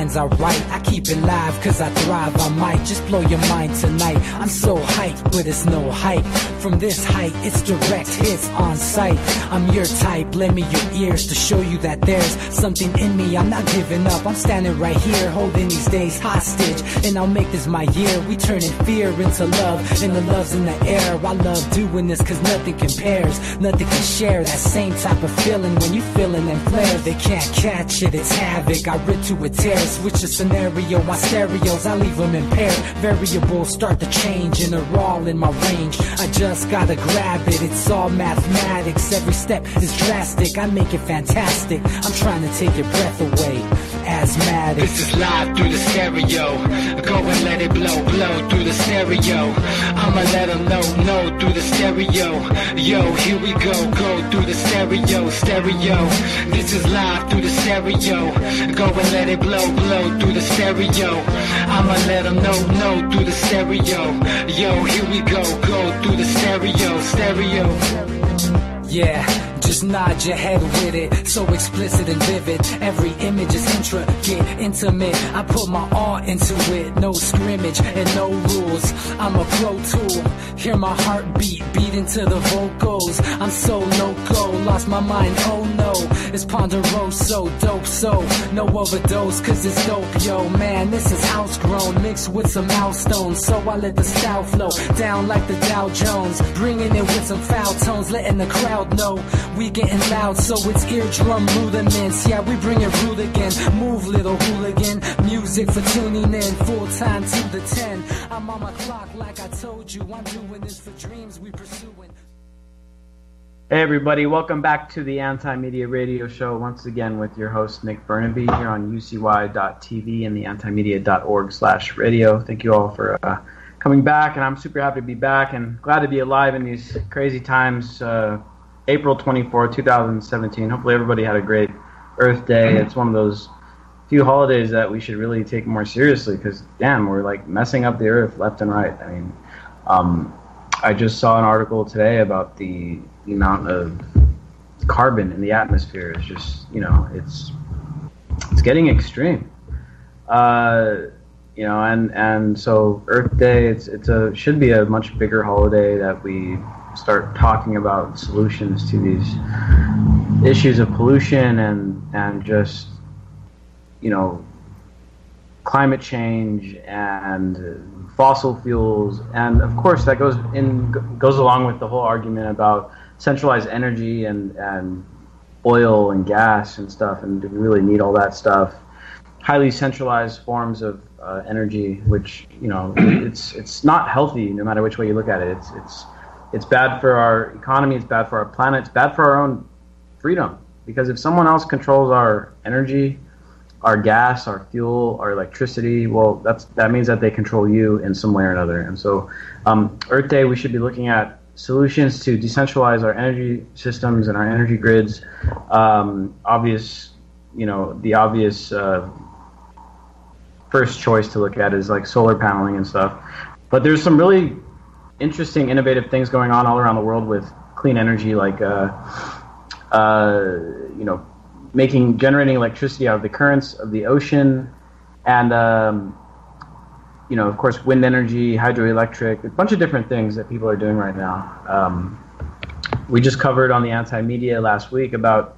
I write, I keep it live cause I thrive. I might just blow your mind tonight. I'm so hyped, but it's no hype. From this height, it's direct hits on sight. I'm your type, lend me your ears to show you that there's something in me. I'm not giving up, I'm standing right here, holding these days hostage. And I'll make this my year. We turning fear into love, and the love's in the air. I love doing this cause nothing compares. Nothing can share that same type of feeling when you feeling and flare. They can't catch it, it's havoc. I rip to a tear, switch the scenario. My stereos, I leave them impaired. Variables start to change and they're all in my range. I just gotta grab it, it's all mathematics. Every step is drastic, I make it fantastic. I'm trying to take your breath away. Asthmatic. This is live through the stereo. Go and let it blow, blow through the stereo. I'ma let them know through the stereo. Yo, here we go through the stereo, stereo. This is live through the stereo. Go and let it blow, blow through the stereo. I'ma let them know through the stereo. Yo, here we go through the stereo, stereo. Yeah, just nod your head with it. So explicit and vivid. Every image is intricate, intimate. I put my all into it. No scrimmage and no rules. I'm a pro tool. Hear my heartbeat beat into the vocals. I'm so loco, lost my mind, oh no. It's ponderoso, dope, so no overdose, cause it's dope, yo. Man, this is house grown, mixed with some milestones. So I let the style flow down like the Dow Jones. Bringing it with some foul tones, letting the crowd know we getting loud, so it's eardrum rudiments. Yeah, we bring it rude again. Move, little hooligan. Music for tuning in, full time to the 10. I'm on my clock like I told you. I'm doing this for dreams we pursuing. Hey everybody, welcome back to the Anti-Media Radio Show once again with your host Nick Burnaby here on ucy.tv and the antimedia.org/radio. Thank you all for coming back, and I'm super happy to be back and glad to be alive in these crazy times. April 24, 2017. Hopefully everybody had a great Earth Day. It's one of those few holidays that we should really take more seriously because, damn, we're like messing up the Earth left and right. I mean, I just saw an article today about the amount of carbon in the atmosphere. It's just, it's getting extreme. And so Earth Day, it should be a much bigger holiday that we start talking about solutions to these issues of pollution and just, climate change and fossil fuels. And of course that goes along with the whole argument about centralized energy and oil and gas and stuff, and do we really need all that stuff? Highly centralized forms of energy, which, it's not healthy no matter which way you look at it. It's bad for our economy, it's bad for our planet, it's bad for our own freedom. Because if someone else controls our energy, our gas, our fuel, our electricity, well, that means that they control you in some way or another. And so Earth Day, we should be looking at solutions to decentralize our energy systems and our energy grids. The obvious first choice to look at is like solar paneling and stuff. But there's some really interesting, innovative things going on all around the world with clean energy, like generating electricity out of the currents of the ocean, and of course, wind energy, hydroelectric, a bunch of different things that people are doing right now. We just covered on the Anti-Media last week about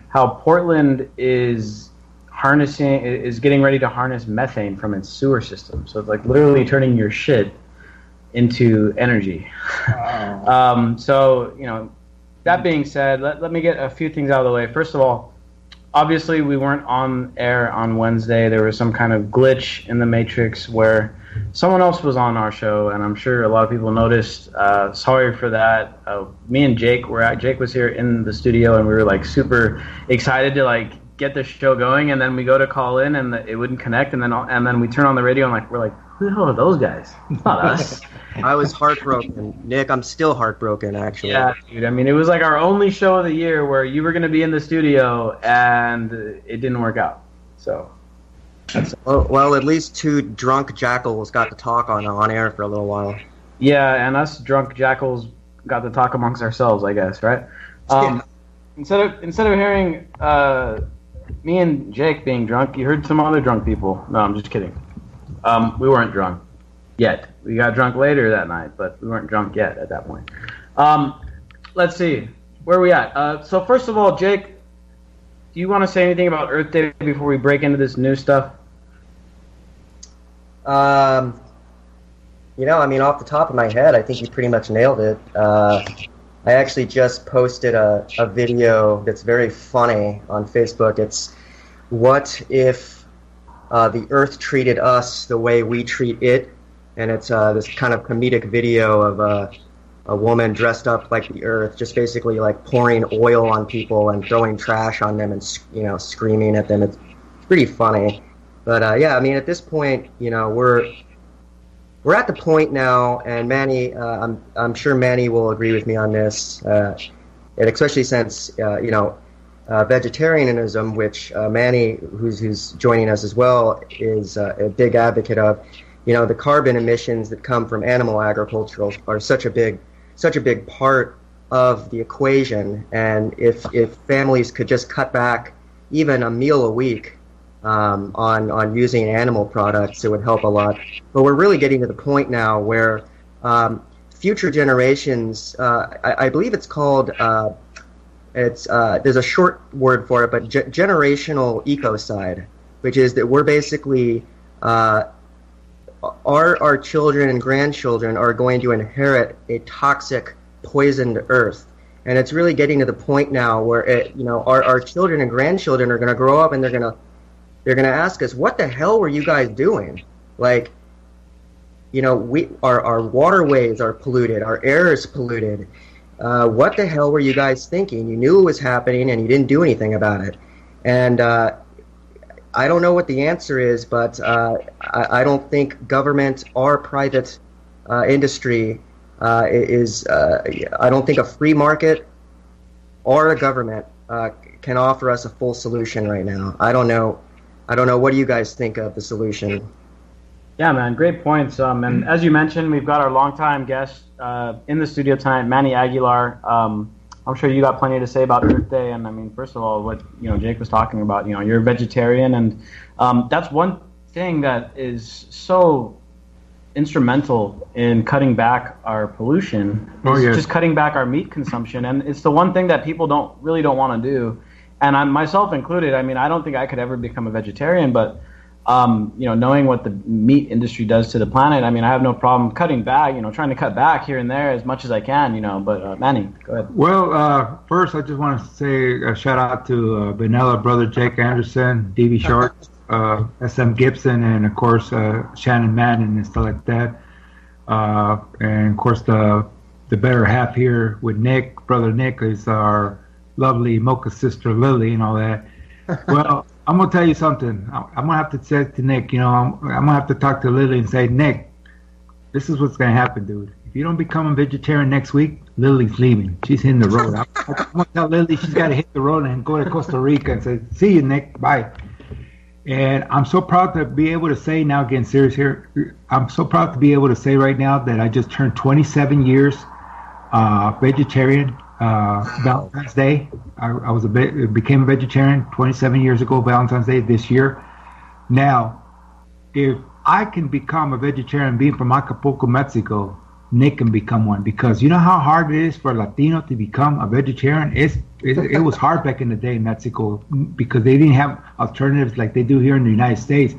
how Portland is getting ready to harness methane from its sewer system. So it's like literally turning your shit into energy. Wow. That being said, let me get a few things out of the way. First of all, obviously we weren't on air on Wednesday. There was some kind of glitch in the matrix where someone else was on our show, and I'm sure a lot of people noticed. Sorry for that. Me and Jake was here in the studio, and we were like super excited to get the show going, and then we go to call in and it wouldn't connect, and then we turn on the radio and we're like, who the hell are those guys? It's not us. I was heartbroken. Nick, I'm still heartbroken, actually. Yeah, dude. I mean, it was like our only show of the year where you were going to be in the studio, and it didn't work out. So, well, at least two drunk jackals got to talk on air for a little while. Yeah, and us drunk jackals got to talk amongst ourselves, I guess, right? Yeah. Instead of hearing me and Jake being drunk, you heard some other drunk people. No, I'm just kidding. We weren't drunk yet. We got drunk later that night, but we weren't drunk yet at that point. Let's see. Where are we at? So first of all, Jake, do you want to say anything about Earth Day before we break into this new stuff? I mean, off the top of my head, I think you pretty much nailed it. I actually just posted a video that's very funny on Facebook. It's what if the Earth treated us the way we treat it, and it's this kind of comedic video of a woman dressed up like the Earth, just basically like pouring oil on people and throwing trash on them and screaming at them. It's pretty funny, but yeah, I mean, at this point, we're at the point now, and Manny, I'm sure Manny will agree with me on this, and especially since vegetarianism, which Manny, who's joining us as well, is a big advocate of. The carbon emissions that come from animal agriculture are such a big part of the equation, and if families could just cut back even a meal a week on using animal products, it would help a lot. But we're really getting to the point now where future generations, I believe it's called, there's a short word for it, but generational ecocide, which is that we're basically, our children and grandchildren are going to inherit a toxic, poisoned earth. And it's really getting to the point now where our children and grandchildren are going to grow up and they're going to ask us, what the hell were you guys doing? Like, our waterways are polluted, our air is polluted. What the hell were you guys thinking? You knew it was happening and you didn't do anything about it. And I don't know what the answer is, but I don't think government or private industry is. I don't think a free market or a government can offer us a full solution right now. I don't know. What do you guys think of the solution? Yeah, man, great points. And as you mentioned, we've got our longtime guest in the studio tonight, Manny Aguilar. I'm sure you got plenty to say about Earth Day. And I mean, first of all, what Jake was talking about, you're a vegetarian, and that's one thing that is so instrumental in cutting back our pollution. Just cutting back our meat consumption, and it's the one thing that people don't want to do. And I myself included. I mean, I don't think I could ever become a vegetarian, but knowing what the meat industry does to the planet, I mean, I have no problem cutting back. Trying to cut back here and there as much as I can. But Manny, go ahead. Well, first I just want to say a shout out to Vanilla brother Jake Anderson, D.B. Short, S.M. Gibson, and of course Shannon Madden and stuff like that. And of course the better half here with Nick, brother Nick, is our lovely mocha sister Lily and all that. Well, I'm gonna tell you something. I'm gonna have to say to Nick, I'm gonna have to talk to Lily and say, Nick, this is what's gonna happen, dude. If you don't become a vegetarian next week, Lily's leaving. She's hitting the road. I'm gonna tell Lily she's gotta hit the road and go to Costa Rica and say, see you, Nick, bye. And I'm so proud to be able to say now, getting serious here, I'm so proud to be able to say right now that I just turned 27 years vegetarian. Valentine's Day, I became a vegetarian 27 years ago, Valentine's Day this year. Now, if I can become a vegetarian being from Acapulco, Mexico, Nick can become one, because you know how hard it is for a Latino to become a vegetarian? It was hard back in the day in Mexico because they didn't have alternatives like they do here in the United States.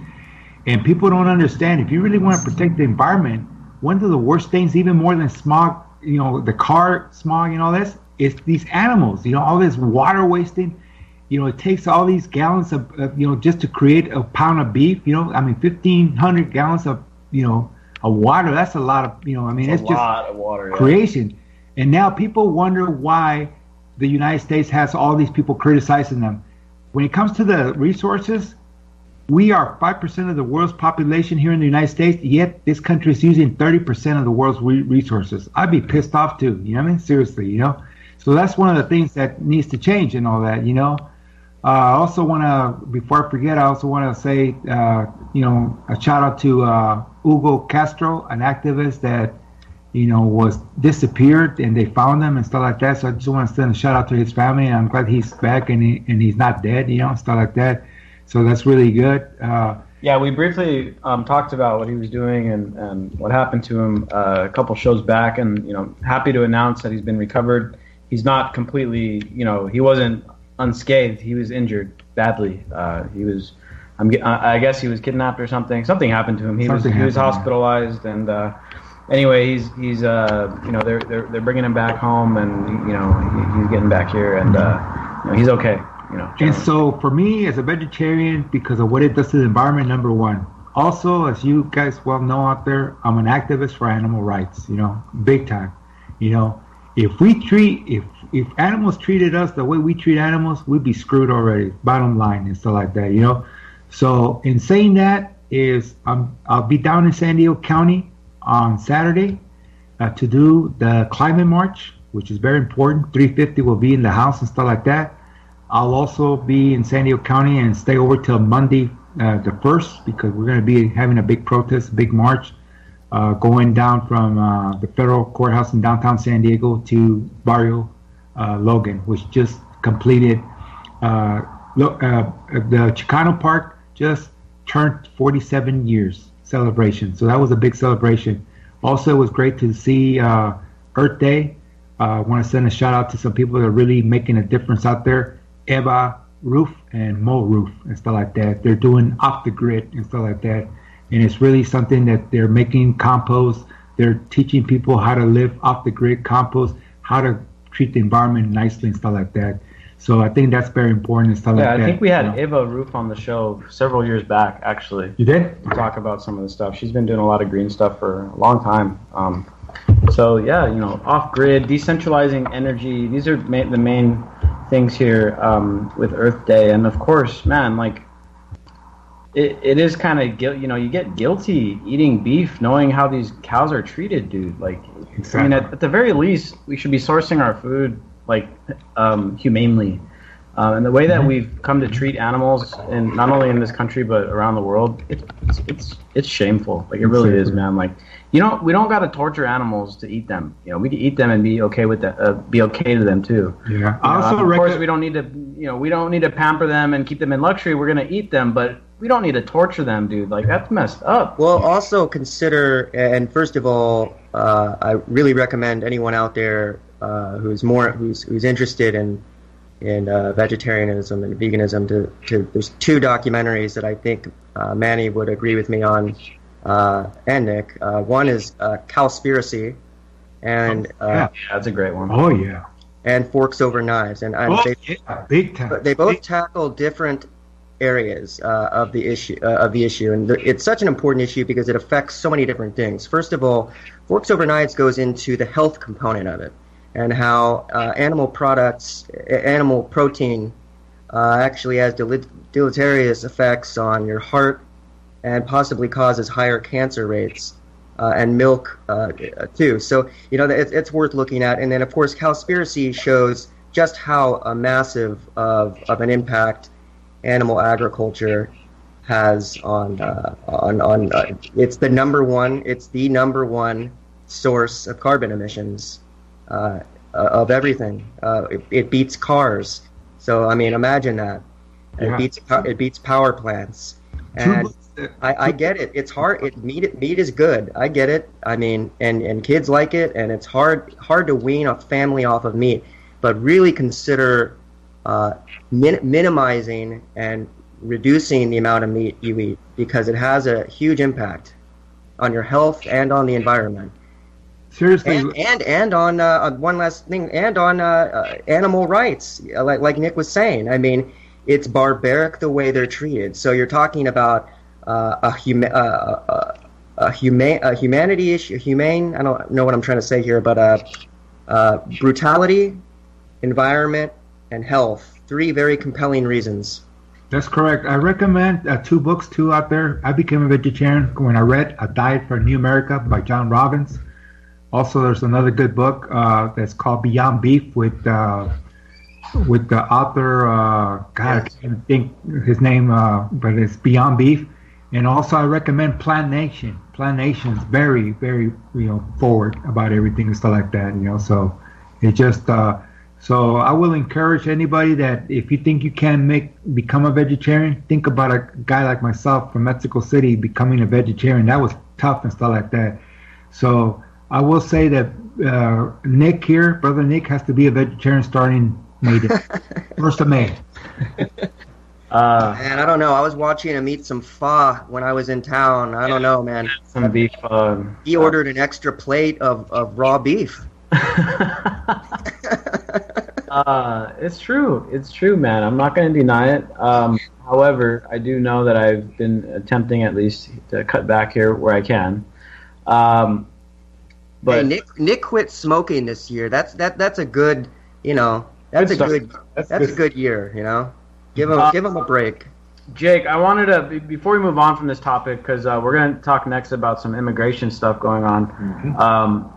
And people don't understand, if you really want to protect the environment, one of the worst things, even more than smog, the car smog and all this, is these animals, all this water wasting. It takes all these gallons of just to create a pound of beef. 1,500 gallons of, of water. That's a lot of, it's just a lot of water, creation. Yeah. And now people wonder why the United States has all these people criticizing them. When it comes to the resources, we are 5% of the world's population here in the United States, yet this country is using 30% of the world's resources. I'd be pissed off too, seriously, So that's one of the things that needs to change and all that, I also want to, before I forget, I also want to say, a shout out to Hugo Castro, an activist that, was disappeared, and they found him and stuff like that. So I just want to send a shout out to his family. I'm glad he's back and he's not dead, stuff like that. So that's really good. Yeah, we briefly talked about what he was doing and what happened to him a couple shows back, and happy to announce that he's been recovered. He's not completely, he wasn't unscathed. He was injured badly. I guess he was kidnapped or something. Something happened to him. He was hospitalized, and anyway, he's they're bringing him back home, and he's getting back here, and he's okay. And so for me as a vegetarian, because of what it does to the environment, number one. Also, as you guys well know out there, I'm an activist for animal rights, big time. If animals treated us the way we treat animals, we'd be screwed already, bottom line and stuff like that, So in saying that I'll be down in San Diego County on Saturday to do the climate march, which is very important. 350 will be in the house and stuff like that. I'll also be in San Diego County and stay over till Monday the 1st, because we're going to be having a big protest, a big march, going down from the federal courthouse in downtown San Diego to Barrio Logan, which just completed. The Chicano Park just turned 47 years celebration, so that was a big celebration. Also, it was great to see Earth Day. I want to send a shout out to some people that are really making a difference out there. Eva Roof and Mo Roof and stuff like that. They're doing off the grid and stuff like that. And it's really something that they're making compost. They're teaching people how to live off the grid compost, how to treat the environment nicely and stuff like that. So I think that's very important and stuff like that. Yeah, I think we had Eva Roof on the show several years back, actually. You did? To talk about some of the stuff. She's been doing a lot of green stuff for a long time. So yeah, off grid, decentralizing energy. These are the main things here with Earth Day, and of course, man, like it is kind of you get guilty eating beef, knowing how these cows are treated, dude. Like, exactly. I mean, at the very least, we should be sourcing our food like humanely, and the way that we've come to treat animals, and not only in this country but around the world, it's shameful. Like, it really is, man. Like, we don't got to torture animals to eat them. We can eat them and be okay with that. Be okay to them too. Yeah. Of course, we don't need to. We don't need to pamper them and keep them in luxury. We're gonna eat them, but we don't need to torture them, dude. Like, that's messed up. Well, also consider, and first of all, I really recommend anyone out there who's interested in vegetarianism and veganism to there's two documentaries that I think Manny would agree with me on. And Nick. One is Cowspiracy, and that's a great one. Oh yeah. And Forks Over Knives, and big time. They both tackle different areas of the issue, and it's such an important issue because it affects so many different things. First of all, Forks Over Knives goes into the health component of it, and how animal protein actually has deleterious effects on your heart, and possibly causes higher cancer rates, and milk too. So it's worth looking at. And then of course, Cowspiracy shows just how massive of an impact animal agriculture has on it's the number one source of carbon emissions of everything. It beats cars. So I mean, imagine that. It beats power plants. And I get it. It's hard. Meat is good. I get it. I mean, and kids like it, and it's hard to wean a family off of meat. But really consider minimizing and reducing the amount of meat you eat, because it has a huge impact on your health and on the environment. Seriously. And on one last thing, and on animal rights, like Nick was saying. I mean, it's barbaric the way they're treated. So you're talking about a humanity issue, humane. I don't know what I'm trying to say here, but brutality, environment, and health. 3 very compelling reasons. That's correct. I recommend 2 books too out there. I became a vegetarian when I read A Diet for a New America by John Robbins. Also, there's another good book that's called Beyond Beef with the author. God, I can't think his name, but it's Beyond Beef. And also, I recommend Plant Nation. Plant Nation's very, very, forward about everything and stuff like that. So it just so I will encourage anybody that if you think you can become a vegetarian, think about a guy like myself from Mexico City becoming a vegetarian. That was tough and stuff like that. So I will say that Nick here, brother Nick, has to be a vegetarian starting May 1st of May. Man, I don't know. I was watching him eat some pho when I was in town. I don't know, man. Some beef. He ordered an extra plate of raw beef. It's true. It's true, man. I'm not going to deny it. However, I do know that I've been attempting at least to cut back here where I can. But hey, Nick quit smoking this year. That's a good, that's a good year, Give him a break. Jake, I wanted to, before we move on from this topic, because we're going to talk next about some immigration stuff going on. Mm-hmm.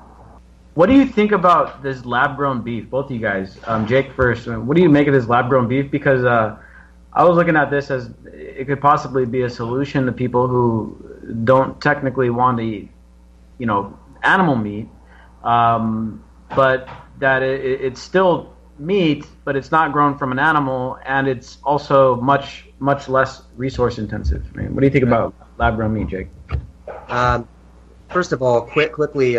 What do you think about this lab-grown beef, both of you guys? Jake first. What do you make of this lab-grown beef? Because I was looking at this as it could possibly be a solution to people who don't technically want to eat, animal meat, but that it's still meat, but it's not grown from an animal, and it's also much less resource intensive. I mean, what do you think about lab-grown meat, Jake? First of all, quickly,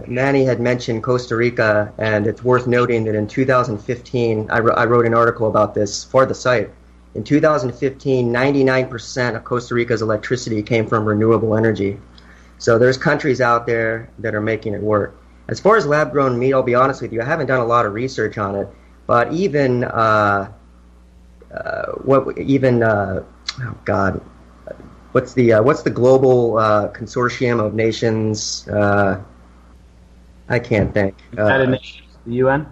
Manny had mentioned Costa Rica, and it's worth noting that in 2015, I wrote an article about this for the site. In 2015, 99% of Costa Rica's electricity came from renewable energy. So there's countries out there that are making it work. As far as lab-grown meat, I'll be honest with you, I haven't done a lot of research on it. But even what's the global consortium of nations? I can't think. United Nations, the UN?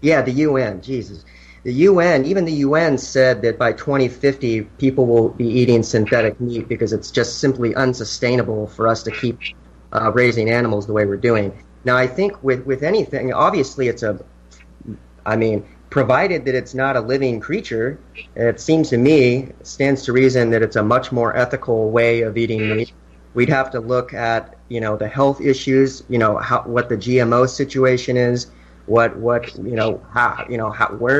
Yeah, the UN. Jesus. The UN said that by 2050, people will be eating synthetic meat because it's just simply unsustainable for us to keep raising animals the way we're doing. Now, I think with anything, obviously provided that it's not a living creature, it seems to me, stands to reason that it's a much more ethical way of eating meat. We'd have to look at, the health issues, what the GMO situation is, where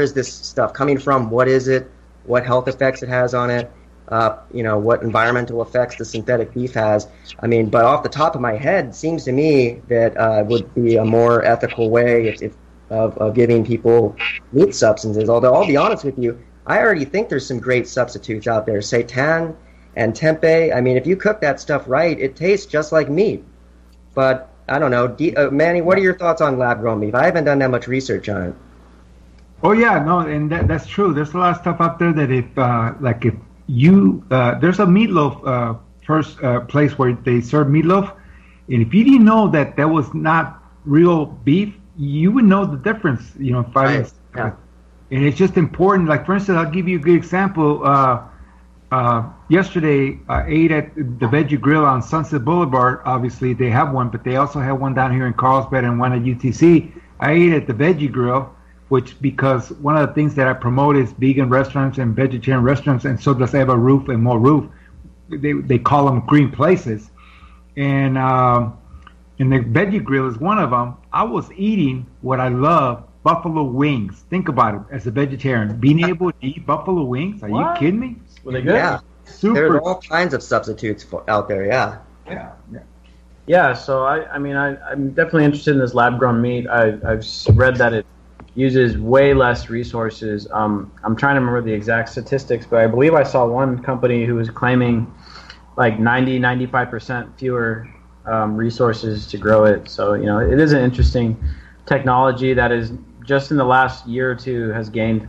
is this stuff coming from? What is it? What health effects it has on it? What environmental effects the synthetic beef has. But off the top of my head, it seems to me that would be a more ethical way of giving people meat substances. Although I'll be honest with you, I already think there's some great substitutes out there. Seitan and tempeh. If you cook that stuff right, it tastes just like meat. But I don't know, Manny. What are your thoughts on lab-grown beef? I haven't done that much research on it. Oh yeah, no, and that's true. There's a lot of stuff out there that if you there's a meatloaf place where they serve meatloaf, and if you didn't know that was not real beef, you would know the difference. Right. Yeah. And it's just important. Like for instance, I'll give you a good example. Yesterday, I ate at the Veggie Grill on Sunset Boulevard. Obviously, they have one, but they also have one down here in Carlsbad and one at UTC. I ate at the Veggie Grill, because one of the things that I promote is vegan restaurants and vegetarian restaurants, and so does Have a Roof and More Roof. They call them green places. And the Veggie Grill is one of them. I was eating what I love, buffalo wings. Think about it as a vegetarian. Being able to eat buffalo wings? Are you kidding me? Were they good? Yeah. Super. There's all kinds of substitutes out there, yeah. Yeah, so I'm definitely interested in this lab-grown meat. I've read that it uses way less resources. I'm trying to remember the exact statistics, but I believe I saw one company who was claiming like 95% fewer resources to grow it. So, it is an interesting technology that is just in the last year or two has gained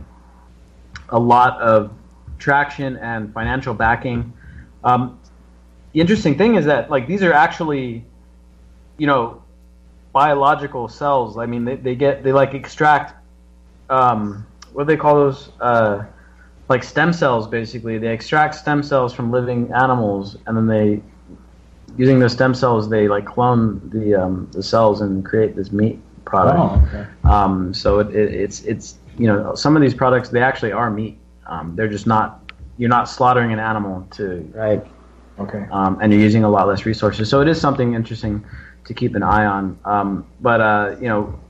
a lot of traction and financial backing. The interesting thing is that these are actually, biological cells. They extract what do they call those? Stem cells, basically. They extract stem cells from living animals, and then using those stem cells, they clone the cells and create this meat product. Oh, okay. So it's some of these products, they actually are meat. They're just not, you're not slaughtering an animal to Right. Okay. and you're using a lot less resources. So it is something interesting to keep an eye on. But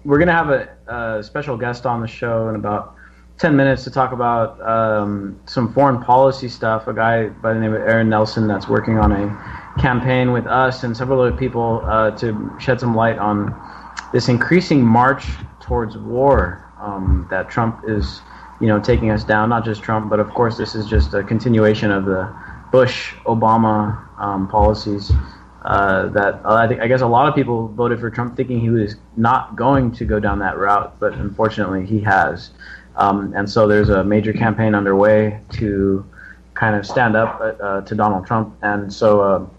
we're going to have a special guest on the show in about 10 minutes to talk about some foreign policy stuff. A guy by the name of Aaron Nelson that's working on a campaign with us and several other people to shed some light on this increasing march towards war that Trump is, taking us down. Not just Trump, but of course this is just a continuation of the Bush-Obama policies that I guess a lot of people voted for Trump thinking he was not going to go down that route, but unfortunately he has. And so there's a major campaign underway to kind of stand up to Donald Trump. And so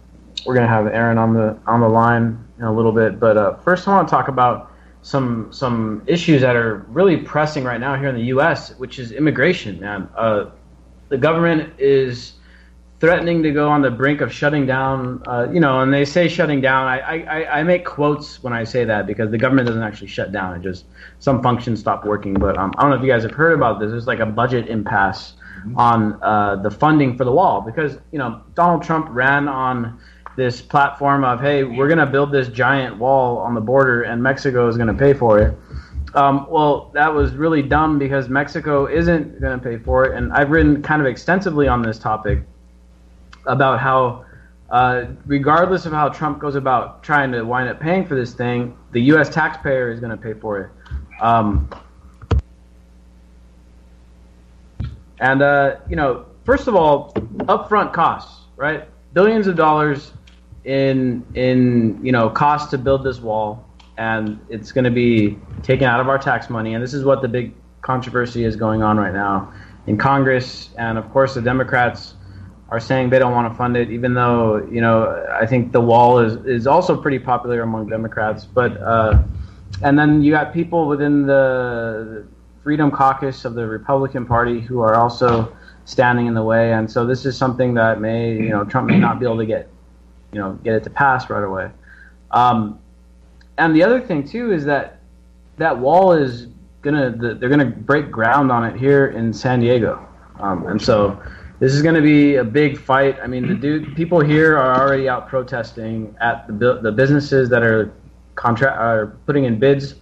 we're going to have Aaron on the line in a little bit. But first I want to talk about some issues that are really pressing right now here in the U.S., which is immigration, man. The government is threatening to go on the brink of shutting down, and they say shutting down. I make quotes when I say that because the government doesn't actually shut down. It just, some functions stop working. But I don't know if you guys have heard about this. There's like a budget impasse on the funding for the wall because, Donald Trump ran on this platform of, hey, we're going to build this giant wall on the border and Mexico is going to pay for it. Well, that was really dumb because Mexico isn't going to pay for it. And I've written kind of extensively on this topic about how, regardless of how Trump goes about trying to wind up paying for this thing, the U.S. taxpayer is going to pay for it. First of all, upfront costs, right? Billions of dollars in cost to build this wall, and it's going to be taken out of our tax money. And this is what the big controversy is going on right now in Congress, and of course the Democrats are saying they don't want to fund it, even though, I think the wall is also pretty popular among Democrats. But and then you got people within the Freedom Caucus of the Republican Party who are also standing in the way. And so this is something that Trump may not be able to get it to pass right away. And the other thing too is that wall is they're gonna break ground on it here in San Diego, and so this is going to be a big fight. I mean, people here are already out protesting at the businesses that are putting in bids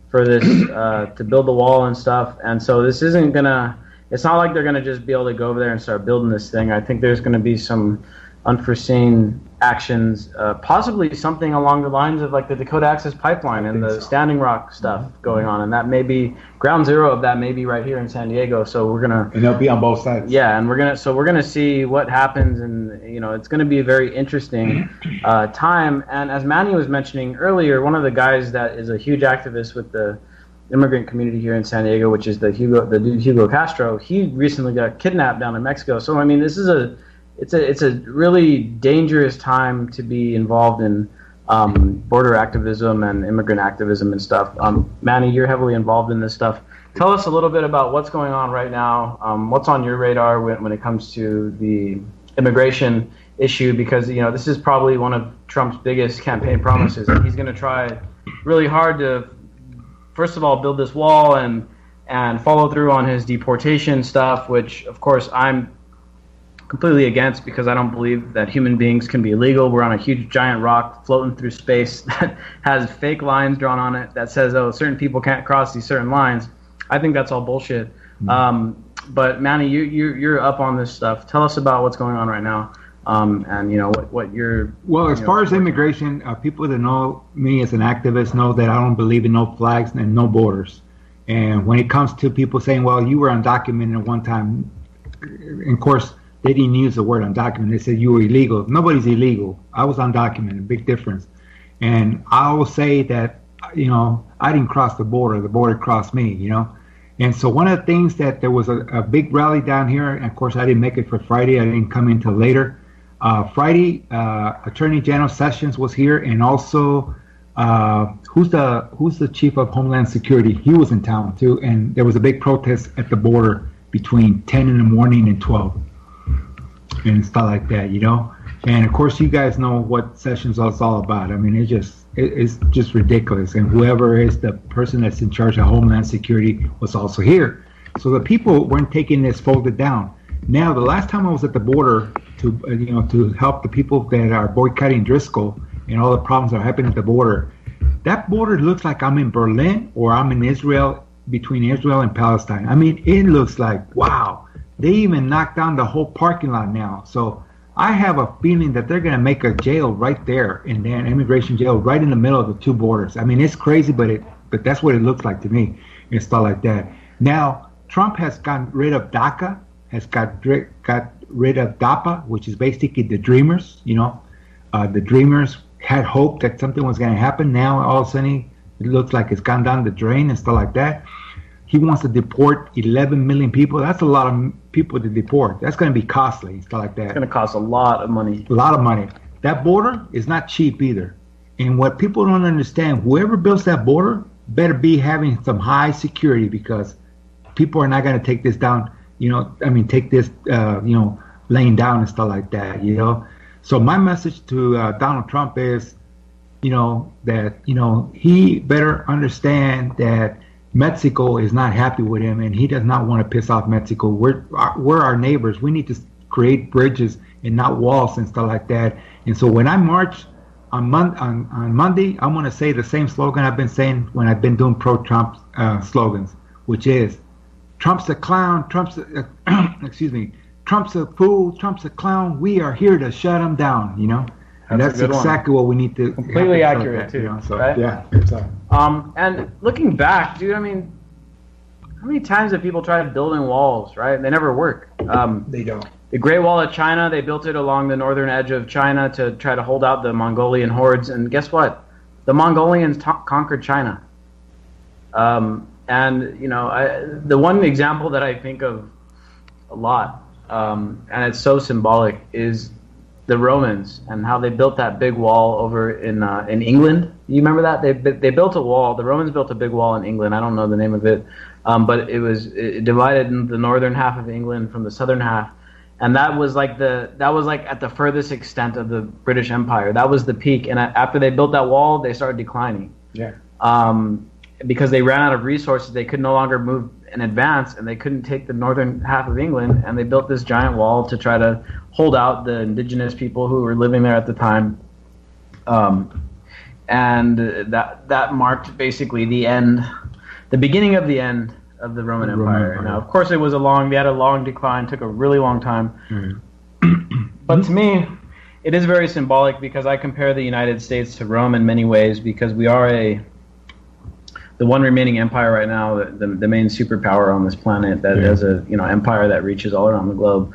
for this to build the wall and stuff. And so this isn't gonna. It's not like they're gonna just be able to go over there and start building this thing. I think there's going to be some unforeseen actions, possibly something along the lines of like the Dakota Access Pipeline and the Standing Rock stuff going on, and that may be ground zero of that, maybe right here in San Diego. So and they'll be on both sides. Yeah, and we're gonna see what happens, and it's gonna be a very interesting time. And as Manny was mentioning earlier, one of the guys that is a huge activist with the immigrant community here in San Diego, which is the dude Hugo Castro, he recently got kidnapped down in Mexico. So I mean, this is it's a really dangerous time to be involved in border activism and immigrant activism and stuff. Manny, you're heavily involved in this stuff. Tell us a little bit about what's going on right now. What's on your radar when it comes to the immigration issue? Because this is probably one of Trump's biggest campaign promises, and he's going to try really hard to, first of all, build this wall and follow through on his deportation stuff, which of course I'm completely against because I don't believe that human beings can be illegal. We're on a huge giant rock floating through space that has fake lines drawn on it that says, oh, certain people can't cross these certain lines. I think that's all bullshit. Mm-hmm. But Manny, you're up on this stuff. Tell us about what's going on right now, and what you're. Well, as far as immigration, people that know me as an activist know that I don't believe in no flags and no borders. And when it comes to people saying, well, you were undocumented at one time, of course, they didn't use the word undocumented. They said you were illegal. Nobody's illegal. I was undocumented. Big difference. And I will say that, I didn't cross the border. The border crossed me, And so one of the things that there was a big rally down here, and of course I didn't make it for Friday. I didn't come in till later. Friday, Attorney General Sessions was here, and also who's the chief of Homeland Security? He was in town too, and there was a big protest at the border between 10 in the morning and 12. And stuff like that, And of course, you guys know what Sessions is all about. I mean, it's just ridiculous. And whoever is the person that's in charge of Homeland Security was also here. So the people weren't taking this folded down. Now, the last time I was at the border to help the people that are boycotting Driscoll and all the problems that are happening at the border, that border looks like I'm in Berlin or I'm in Israel, between Israel and Palestine. I mean, it looks like, wow, they even knocked down the whole parking lot now. So I have a feeling that they're going to make a jail right there, an immigration jail right in the middle of the two borders. I mean, it's crazy, but that's what it looks like to me and stuff like that. Now, Trump has gotten rid of DACA, has got rid of DAPA, which is basically the Dreamers. The Dreamers had hope that something was going to happen. Now, all of a sudden, it looks like it's gone down the drain and stuff like that. He wants to deport 11 million people. That's a lot of people to deport. That's going to be costly and stuff like that. It's going to cost a lot of money. A lot of money. That border is not cheap either. And what people don't understand, whoever builds that border better be having some high security, because people are not going to take this down, take this, laying down and stuff like that, So my message to Donald Trump is, that, he better understand that Mexico is not happy with him, and he does not want to piss off Mexico. We're our neighbors. We need to create bridges and not walls and stuff like that. And so when I march on Monday, I'm going to say the same slogan I've been saying when I've been doing pro-Trump slogans, which is, Trump's a clown, Trump's a, Trump's a fool, Trump's a clown. We are here to shut him down, And that's exactly what we need to. Completely accurate too, right? Yeah. And looking back, dude, I mean, how many times have people tried building walls, right? They never work. They don't. The Great Wall of China, they built it along the northern edge of China to try to hold out the Mongolian hordes, and guess what? The Mongolians conquered China. The one example that I think of a lot, and it's so symbolic, is the Romans and how they built that big wall over in England. You remember that? They built a wall. The Romans built a big wall in England. I don't know the name of it, but it divided in the northern half of England from the southern half, and that was like at the furthest extent of the British Empire. That was the peak, and after they built that wall, they started declining. Yeah. Because they ran out of resources, they could no longer move in advance, and they couldn't take the northern half of England, and they built this giant wall to try to hold out the indigenous people who were living there at the time. And that marked basically the beginning of the end of the Roman Empire. Now, of course, they had a long decline, took a really long time. Mm-hmm. But to me, it is very symbolic, because I compare the United States to Rome in many ways, because we are the one remaining empire right now, the main superpower on this planet that has a empire that reaches all around the globe.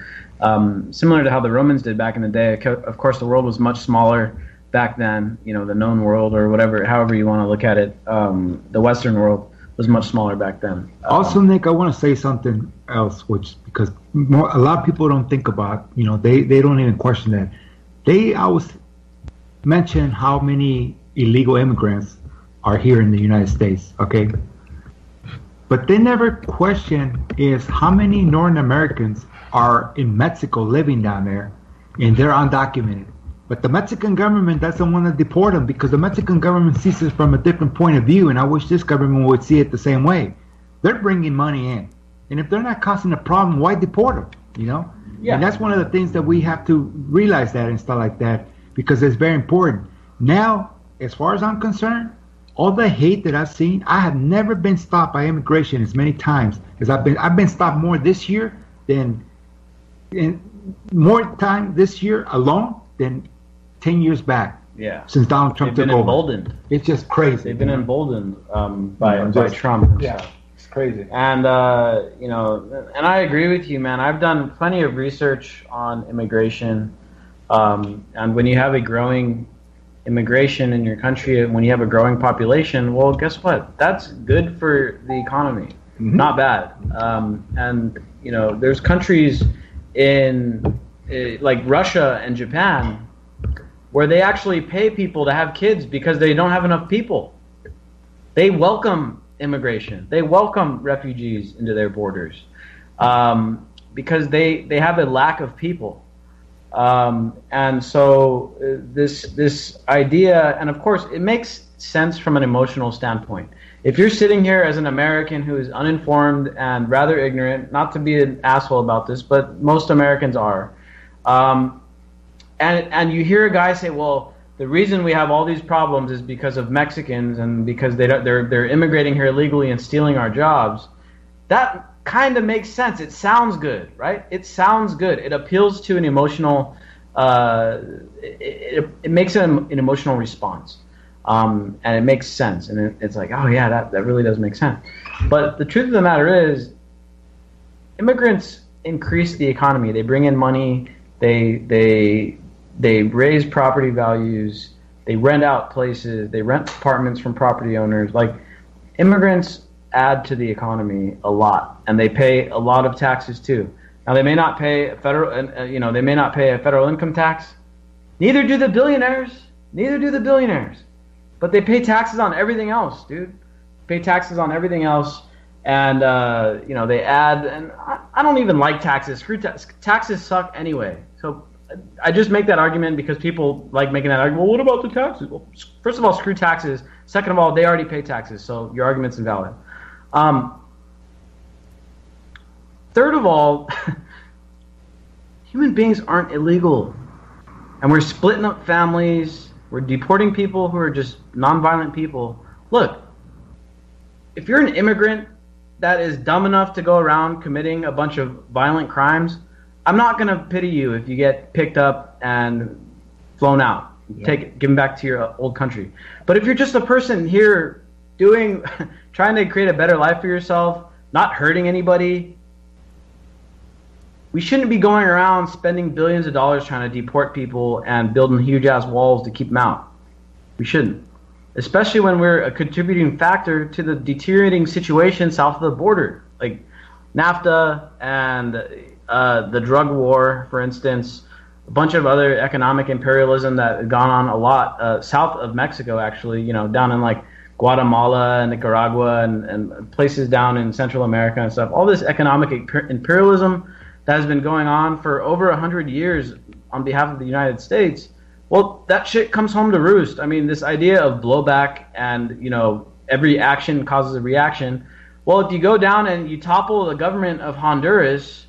Similar to how the Romans did back in the day. Of course, the world was much smaller back then. The known world, or however you want to look at it, the Western world was much smaller back then. Also, Nick, I want to say something else, because a lot of people don't think about. They don't even question that. They always mention how many illegal immigrants are here in the United States, okay? But they never question is how many Northern Americans are in Mexico living down there, and they're undocumented. But the Mexican government doesn't want to deport them, because the Mexican government sees it from a different point of view, and I wish this government would see it the same way. They're bringing money in, and if they're not causing a problem, why deport them, Yeah. And that's one of the things that we have to realize that and stuff like that, because it's very important. Now, as far as I'm concerned, all the hate that I've seen, I have never been stopped by immigration as many times as I've been stopped more this year than more time this year alone than 10 years back. Yeah. Since Donald Trump took over. They've been emboldened. It's just crazy. They've been emboldened by Trump himself. Yeah, it's crazy. And and I agree with you, man. I've done plenty of research on immigration, and when you have a growing immigration in your country, when you have a growing population, well, guess what? That's good for the economy. Mm-hmm. Not bad. And there's countries in like Russia and Japan where they actually pay people to have kids because they don't have enough people. They welcome immigration. They welcome refugees into their borders because they have a lack of people. And so this idea, and of course it makes sense from an emotional standpoint. If you're sitting here as an American who is uninformed and rather ignorant, not to be an asshole about this, but most Americans are, and you hear a guy say, well, the reason we have all these problems is because of Mexicans and because they're immigrating here illegally and stealing our jobs, that kind of makes sense. It sounds good, right? It sounds good. It appeals to an emotional, it makes an emotional response. And it makes sense. And it's like, oh yeah, that really does make sense. But the truth of the matter is, immigrants increase the economy. They bring in money. They raise property values. They rent out places. They rent apartments from property owners. Like, immigrants add to the economy a lot, and they pay a lot of taxes too. Now, they may not pay a federal income tax. Neither do the billionaires. But they pay taxes on everything else, dude. Pay taxes on everything else, and they add. And I don't even like taxes. Taxes suck anyway. So I just make that argument because people like making that argument. Well, what about the taxes? Well, first of all, screw taxes. Second of all, they already pay taxes, so your argument's invalid. Third of all, human beings aren't illegal, and we're splitting up families. We're deporting people who are just nonviolent people. Look, if you're an immigrant that is dumb enough to go around committing a bunch of violent crimes, I'm not going to pity you if you get picked up and flown out, given back to your old country. But if you're just a person here trying to create a better life for yourself, not hurting anybody, we shouldn't be going around spending billions of dollars trying to deport people and building huge-ass walls to keep them out. We shouldn't. Especially when we're a contributing factor to the deteriorating situation south of the border. Like NAFTA and the drug war, for instance, a bunch of other economic imperialism that had gone on a lot south of Mexico, actually, down in like Guatemala and Nicaragua and places down in Central America and stuff. All this economic imperialism that has been going on for over 100 years on behalf of the United States, well, that shit comes home to roost. I mean, this idea of blowback and, every action causes a reaction. Well, if you go down and you topple the government of Honduras,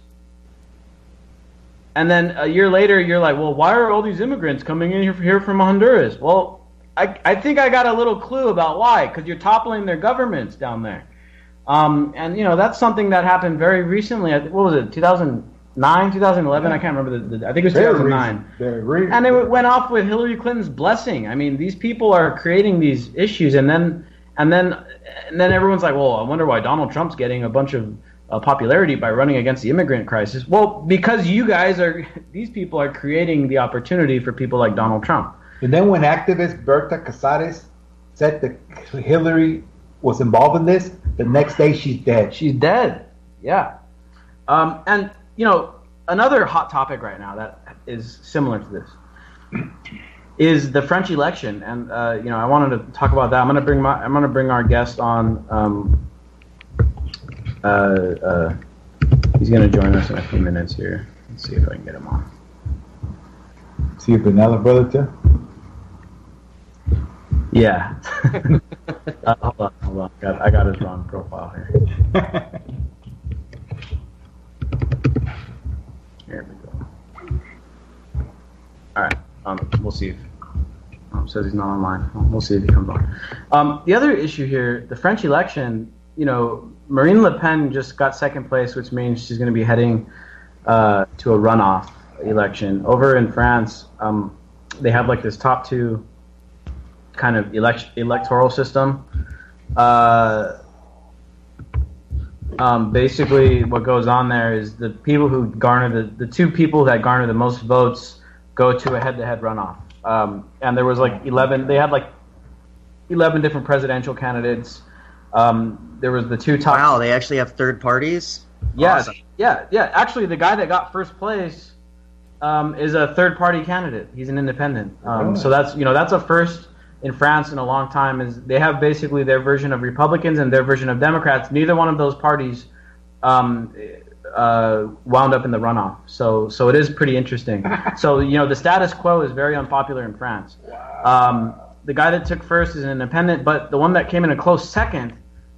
and then a year later you're like, well, why are all these immigrants coming in here from Honduras? Well, I think I got a little clue about why, because you're toppling their governments down there. And that's something that happened very recently. What was it, 2009, 2011? I can't remember. I think it was 2009. And it went off with Hillary Clinton's blessing. I mean, these people are creating these issues, and then everyone's like, well, I wonder why Donald Trump's getting a bunch of popularity by running against the immigrant crisis. Well, because these people are creating the opportunity for people like Donald Trump. And then when activist Berta Casares said that Hillary was involved in this, the next day she's dead. She's dead. Yeah. And another hot topic right now that is similar to this is the French election, and I wanted to talk about that. I'm gonna bring our guest on. He's gonna join us in a few minutes here. Let's see if I can get him on. See if Vanilla brother too. Yeah. Hold on. I got his wrong profile here. Here we go. All right. We'll see if says he's not online. We'll see if he comes on. The other issue here, the French election. Marine Le Pen just got second place, which means she's going to be heading to a runoff election. Over in France, they have like this top two kind of electoral system. Basically, what goes on there is the people who garner the two people that garner the most votes go to a head-to-head runoff. And there was like 11. They had like 11 different presidential candidates. There was the two top. Wow, they actually have third parties? Yeah, Awesome. yeah. Actually, the guy that got first place is a third-party candidate. He's an independent. So that's a first in France in a long time. Is they have basically their version of Republicans and their version of Democrats. Neither one of those parties wound up in the runoff. So it is pretty interesting. So the status quo is very unpopular in France. the guy that took first is an independent, but the one that came in a close second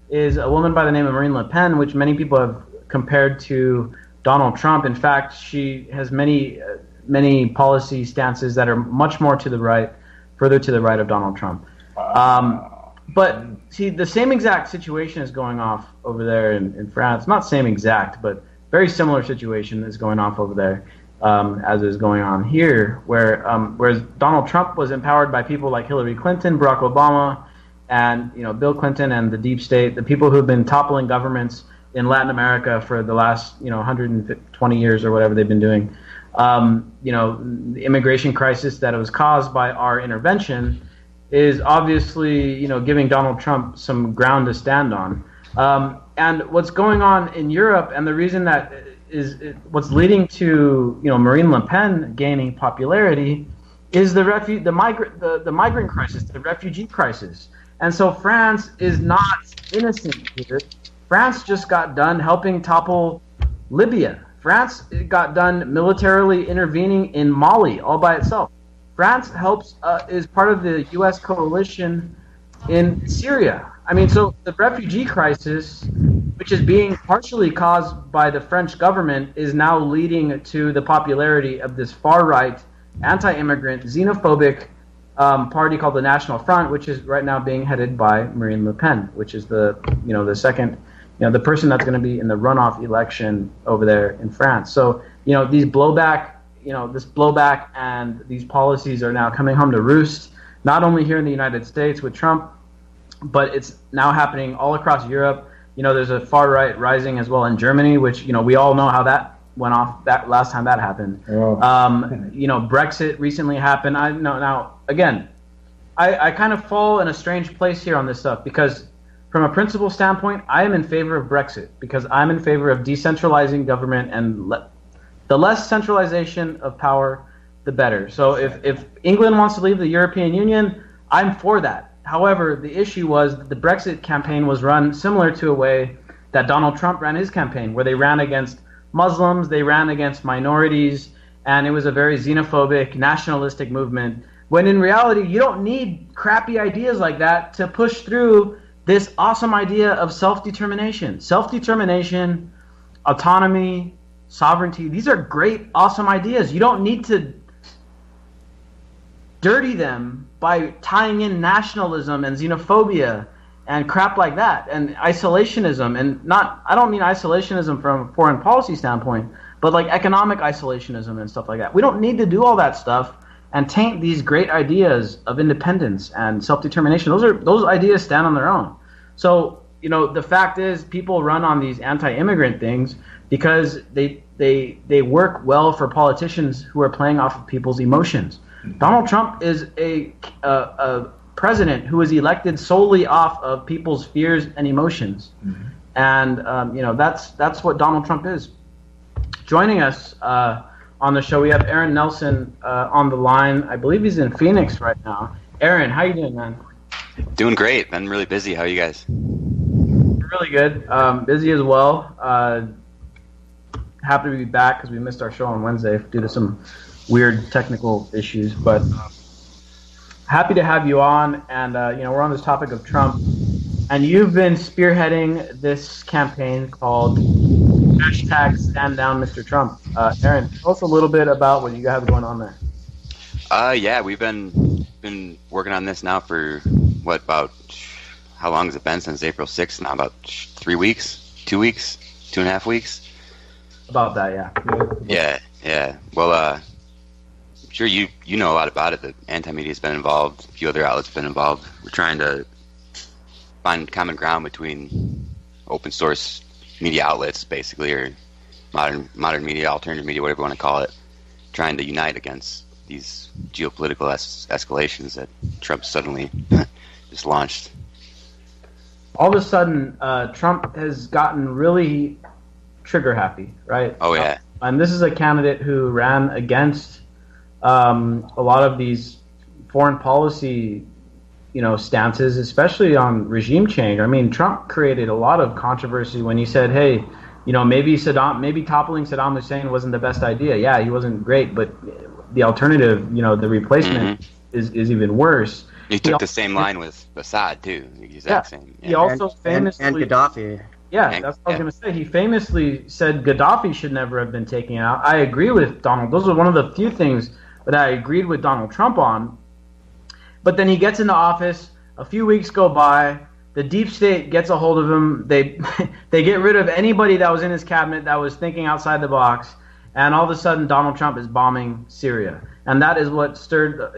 is a woman by the name of Marine Le Pen, which many people have compared to Donald Trump. In fact, she has many policy stances that are much more to the right, further to the right of Donald Trump. But see, the same exact situation is going off over there in France. Not same exact, but very similar situation is going off over there as is going on here, whereas Donald Trump was empowered by people like Hillary Clinton, Barack Obama, and Bill Clinton and the deep state, the people who have been toppling governments in Latin America for the last 120 years or whatever they've been doing. The immigration crisis that was caused by our intervention is obviously giving Donald Trump some ground to stand on. And what's going on in Europe, and the reason that what's leading to Marine Le Pen gaining popularity, is the migrant crisis, the refugee crisis. And so France is not innocent here. France just got done helping topple Libya. France got done militarily intervening in Mali all by itself. France is part of the U.S. coalition in Syria. I mean, so the refugee crisis, which is being partially caused by the French government, is now leading to the popularity of this far-right, anti-immigrant, xenophobic party called the National Front, which is right now being headed by Marine Le Pen, which is the second, the person that's going to be in the runoff election over there in France. So, these blowback, this blowback and these policies are now coming home to roost, not only here in the United States with Trump, but it's now happening all across Europe. There's a far right rising as well in Germany, which, we all know how that went off that last time that happened. Oh. Brexit recently happened. I kind of fall in a strange place here on this stuff because from a principle standpoint, I am in favor of Brexit because I'm in favor of decentralizing government and the less centralization of power, the better. So if England wants to leave the European Union, I'm for that. However, the issue was that the Brexit campaign was run similar to a way that Donald Trump ran his campaign, where they ran against Muslims, they ran against minorities, and it was a very xenophobic, nationalistic movement, when in reality, you don't need crappy ideas like that to push through this awesome idea of self-determination. Self-determination, autonomy, sovereignty, these are great, awesome ideas. You don't need to dirty them by tying in nationalism and xenophobia and crap like that, and isolationism, and I don't mean isolationism from a foreign policy standpoint, but like economic isolationism and stuff like that. We don't need to do all that stuff and taint these great ideas of independence and self-determination. Those ideas stand on their own. So, the fact is people run on these anti-immigrant things because they work well for politicians who are playing off of people's emotions. Donald Trump is a president who is elected solely off of people's fears and emotions. Mm-hmm. And, that's what Donald Trump is. Joining us on the show, we have Aaron Nelson on the line. I believe he's in Phoenix right now. Aaron, how you doing, man? Doing great. Been really busy. How are you guys? Really good. Busy as well. Happy to be back because we missed our show on Wednesday due to some weird technical issues, but happy to have you on. And we're on this topic of Trump, and you've been spearheading this campaign called #Stand Down Mr. Trump. Aaron, tell us a little bit about what you have going on there. Yeah, we've been working on this now for how long has it been? Since April 6th now? About 3 weeks, 2 weeks, 2.5 weeks. About that, yeah. Yeah. Well, I'm sure you know a lot about it. The anti-media's been involved. A few other outlets have been involved. We're trying to find common ground between open source media outlets, basically, or modern media, alternative media, whatever you want to call it, trying to unite against these geopolitical escalations that Trump suddenly just launched. All of a sudden, Trump has gotten really trigger happy, right? Oh, yeah. And this is a candidate who ran against a lot of these foreign policy, stances, especially on regime change. I mean, Trump created a lot of controversy when he said, "Hey, maybe toppling Saddam Hussein wasn't the best idea. Yeah, he wasn't great, but the alternative, the replacement, is even worse. He took the same line with Assad too. The exact same. Yeah. He also famously and Gaddafi. Yeah, that's what I was going to say. He famously said Gaddafi should never have been taken out. I agree with Donald. Those are one of the few things that I agreed with Donald Trump on. But then he gets into office. A few weeks go by. The deep state gets a hold of him. They they get rid of anybody that was in his cabinet that was thinking outside the box. And all of a sudden, Donald Trump is bombing Syria. And that is what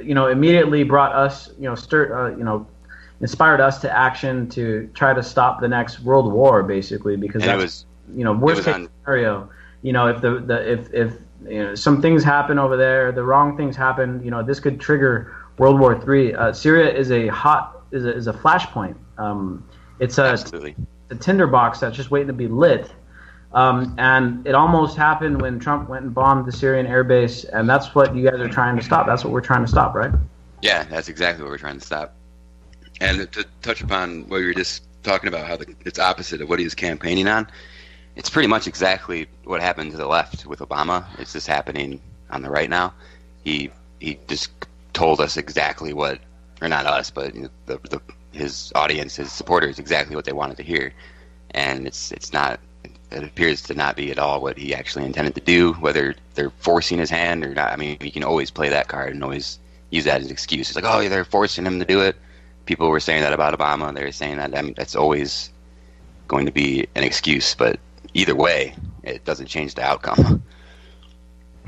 immediately brought us, inspired us to action to try to stop the next world war, basically, because that's worst case scenario. If some things happen over there, the wrong things happen, this could trigger World War III. Syria is a flashpoint. It's a tinderbox that's just waiting to be lit. And it almost happened when Trump went and bombed the Syrian airbase, and that's what you guys are trying to stop. That's what we're trying to stop, right? Yeah, that's exactly what we're trying to stop. And to touch upon what you were just talking about, how it's opposite of what he was campaigning on, it's pretty much exactly what happened to the left with Obama. It's just happening on the right now. He just told us exactly what, or not us, but his audience, his supporters, exactly what they wanted to hear. And it's not. It appears to not be at all what he actually intended to do, whether they're forcing his hand or not. I mean, you can always play that card and always use that as an excuse. It's like, oh, they're forcing him to do it. People were saying that about Obama. They were saying that. I mean, that's always going to be an excuse. But either way, it doesn't change the outcome.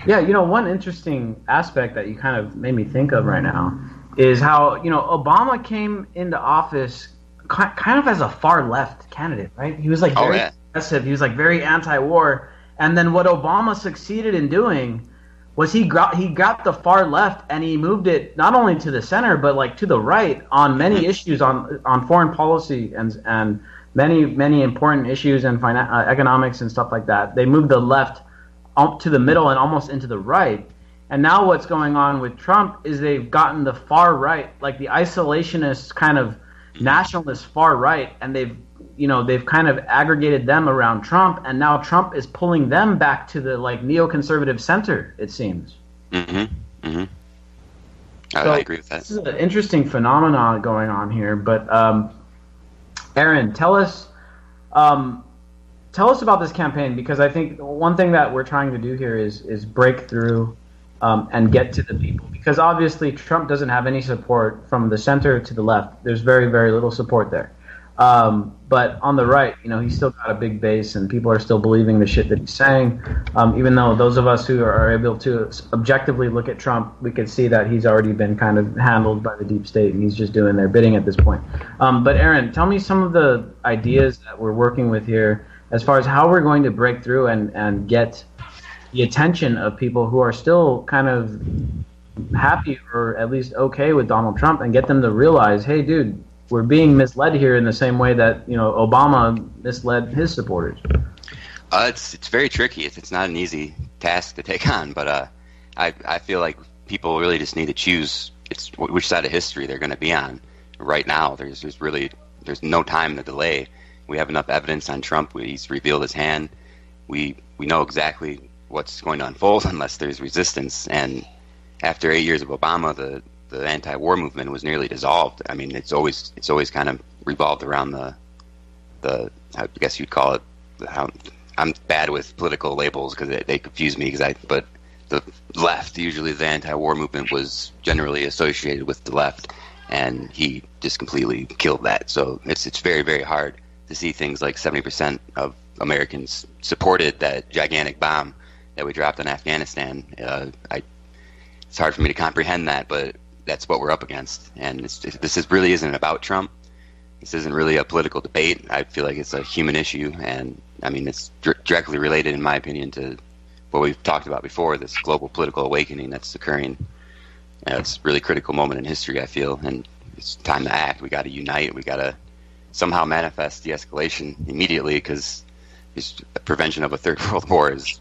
Yeah, one interesting aspect that you kind of made me think of right now is how, Obama came into office kind of as a far left candidate, right? He was like very aggressive. He was like very anti-war. And then what Obama succeeded in doing was he got the far left and he moved it not only to the center but like to the right on many issues on foreign policy and many important issues and economics and stuff like that. They moved the left up to the middle and almost into the right. And now what's going on with Trump is they've gotten the far right, like the isolationist kind of nationalist far right, and they've kind of aggregated them around Trump, and now Trump is pulling them back to the like neoconservative center, it seems. I agree with that. This is an interesting phenomenon going on here, but Aaron, tell us about this campaign, because I think one thing that we're trying to do here is break through and get to the people, because obviously Trump doesn't have any support from the center to the left. There's very, very little support there. But on the right, he's still got a big base, and people are still believing the shit that he's saying. Even though those of us who are able to objectively look at Trump, we can see that he's already been kind of handled by the deep state, and he's just doing their bidding at this point. But Aaron, tell me some of the ideas that we're working with here as far as how we're going to break through and get the attention of people who are still kind of happy or at least okay with Donald Trump, and get them to realize, hey, dude, we're being misled here in the same way that Obama misled his supporters. It's very tricky. It's not an easy task to take on, but I feel like people really just need to choose which side of history they're going to be on. Right now, there's no time to delay. We have enough evidence on Trump. He's revealed his hand. We know exactly what's going to unfold unless there's resistance. And after 8 years of Obama, the anti-war movement was nearly dissolved. I mean, it's always kind of revolved around the I guess you'd call it. I'm bad with political labels because they confuse me. But the left, usually the anti-war movement was generally associated with the left, and he just completely killed that. So it's very, very hard to see things like 70% of Americans supported that gigantic bomb that we dropped on Afghanistan. It's hard for me to comprehend that, but that's what we're up against. And this really isn't about Trump. This isn't really a political debate. I feel like it's a human issue, and I mean it's directly related, in my opinion, to what we've talked about before, this global political awakening that's occurring. It's a really critical moment in history, I feel, and it's time to act. We got to unite. We got to somehow manifest de-escalation immediately, because prevention of a third world war is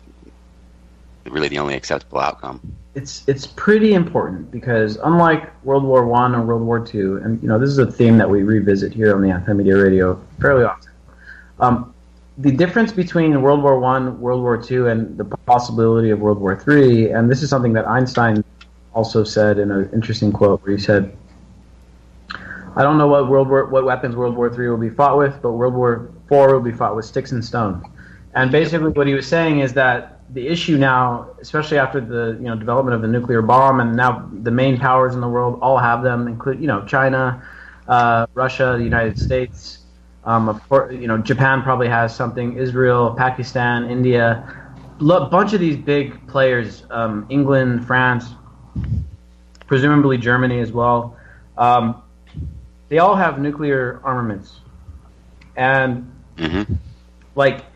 really the only acceptable outcome. It's pretty important, because unlike World War I or World War II, and this is a theme that we revisit here on the Anti-Media Radio fairly often, the difference between World War I, World War II, and the possibility of World War III, and this is something that Einstein also said in an interesting quote where he said, "I don't know what weapons World War III will be fought with, but World War IV will be fought with sticks and stones." And basically, what he was saying is that the issue now, especially after the development of the nuclear bomb, and now the main powers in the world all have them, include China, Russia, the United States. Of course, Japan probably has something. Israel, Pakistan, India, a bunch of these big players. England, France, presumably Germany as well. They all have nuclear armaments, and like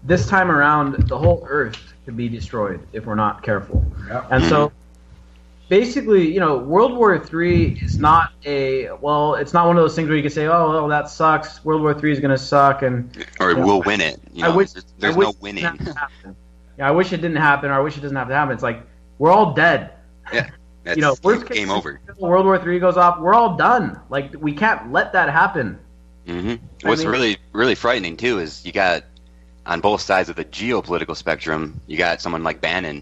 this time around, the whole Earth could be destroyed if we're not careful. Yep. And so, basically, World War III is not it's not one of those things where you can say, "Oh, well, that sucks. World War III is going to suck," or we'll win it. There's no winning. Yeah, I wish it didn't happen, or I wish it doesn't have to happen. It's like we're all dead. Yeah, worst game over. World War III goes off, we're all done. Like we can't let that happen. What's really really frightening too is you got on both sides of the geopolitical spectrum, you got someone like Bannon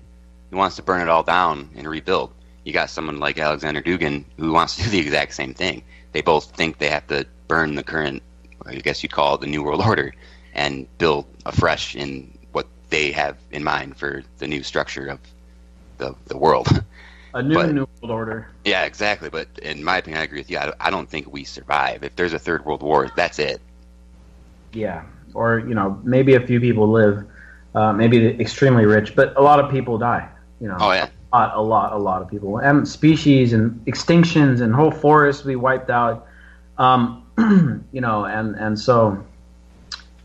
who wants to burn it all down and rebuild. You got someone like Alexander Dugin who wants to do the exact same thing. They both think they have to burn the current, I guess you'd call it the New World Order, and build afresh in what they have in mind for the new structure of the world. A new World Order. Yeah, exactly. But in my opinion, I agree with you. I don't think we survive. If there's a third world war, that's it. Yeah. Or, maybe a few people live, maybe extremely rich, but a lot of people die. Oh, yeah. A lot of people. And species and extinctions and whole forests we wiped out. And so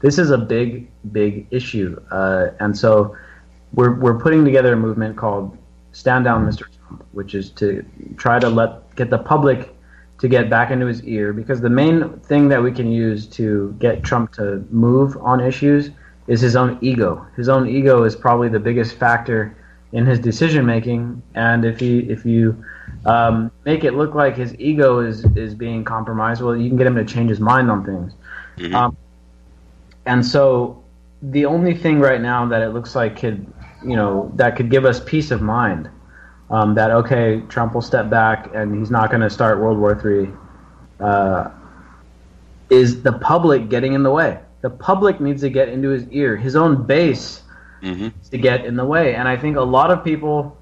this is a big, big issue. And so we're putting together a movement called Stand Down Mr. Trump, which is to try to get the public to get back into his ear, because the main thing that we can use to get Trump to move on issues is his own ego. His own ego is probably the biggest factor in his decision making, and if you make it look like his ego is being compromised, well, you can get him to change his mind on things. And so the only thing right now that it looks like that could give us peace of mind, that okay, Trump will step back and he's not going to start World War III, is the public getting in the way. The public needs to get into his ear. His own base needs to get in the way. And I think a lot of people,